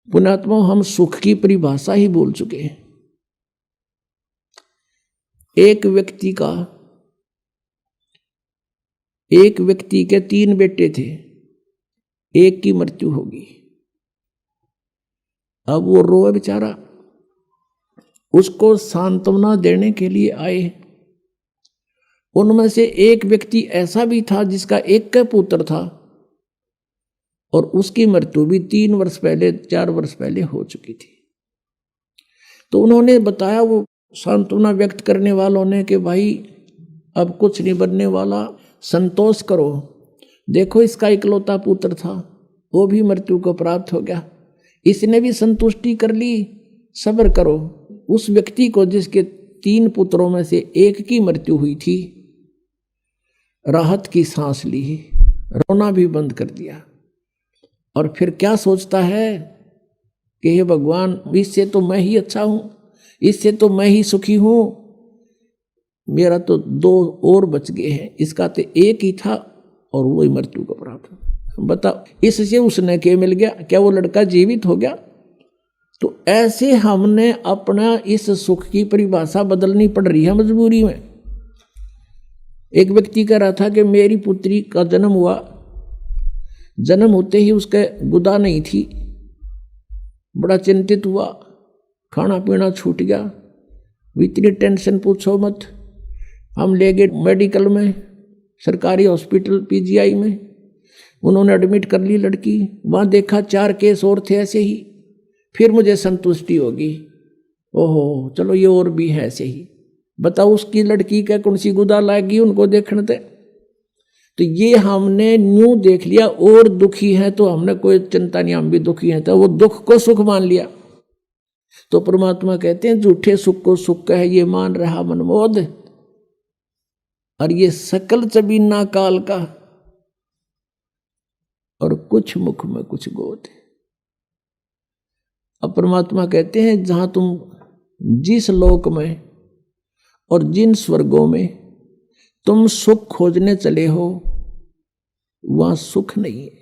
पुण्यात्मा, हम सुख की परिभाषा ही भूल चुके हैं। एक व्यक्ति के 3 बेटे थे, एक की मृत्यु होगी। अब वो रोए बेचारा, उसको सांत्वना देने के लिए आए। उनमें से एक व्यक्ति ऐसा भी था जिसका एक का पुत्र था और उसकी मृत्यु भी 3 वर्ष पहले 4 वर्ष पहले हो चुकी थी। तो उन्होंने बताया, वो सांत्वना व्यक्त करने वालों ने, कि भाई अब कुछ नहीं बनने वाला, संतोष करो, देखो इसका इकलौता पुत्र था, वो भी मृत्यु को प्राप्त हो गया, इसने भी संतुष्टि कर ली, सब्र करो। उस व्यक्ति को जिसके 3 पुत्रों में से एक की मृत्यु हुई थी, राहत की सांस ली, रोना भी बंद कर दिया। और फिर क्या सोचता है कि हे भगवान, इससे तो मैं ही अच्छा हूं, इससे तो मैं ही सुखी हूं, मेरा तो 2 और बच गए हैं, इसका तो एक ही था और वही मृत्यु को प्राप्त हो। बताओ, इससे उसने क्या मिल गया? क्या वो लड़का जीवित हो गया? तो ऐसे हमने अपना इस सुख की परिभाषा बदलनी पड़ रही है मजबूरी में। एक व्यक्ति कह रहा था कि मेरी पुत्री का जन्म हुआ, जन्म होते ही उसके गुदा नहीं थी, बड़ा चिंतित हुआ, खाना पीना छूट गया, इतनी टेंशन पूछो मत। हम ले गए मेडिकल में, सरकारी हॉस्पिटल पीजीआई में, उन्होंने एडमिट कर ली लड़की। वहाँ देखा 4 केस और थे ऐसे ही, फिर मुझे संतुष्टि होगी, ओहो चलो ये और भी है ऐसे ही। बताओ उसकी लड़की क्या कौन सी गुदा लाएगी उनको देखने थे। तो ये हमने न्यू देख लिया, और दुखी है तो हमने कोई चिंता नहीं, हम भी दुखी हैं, तो वो दुख को सुख मान लिया। तो परमात्मा कहते हैं, झूठे सुख को सुख है ये मान रहा मनमोद, और ये सकल चबीना काल का, और कुछ मुख में कुछ गोद। अब परमात्मा कहते हैं, जहां तुम जिस लोक में और जिन स्वर्गों में तुम सुख खोजने चले हो, वहां सुख नहीं है।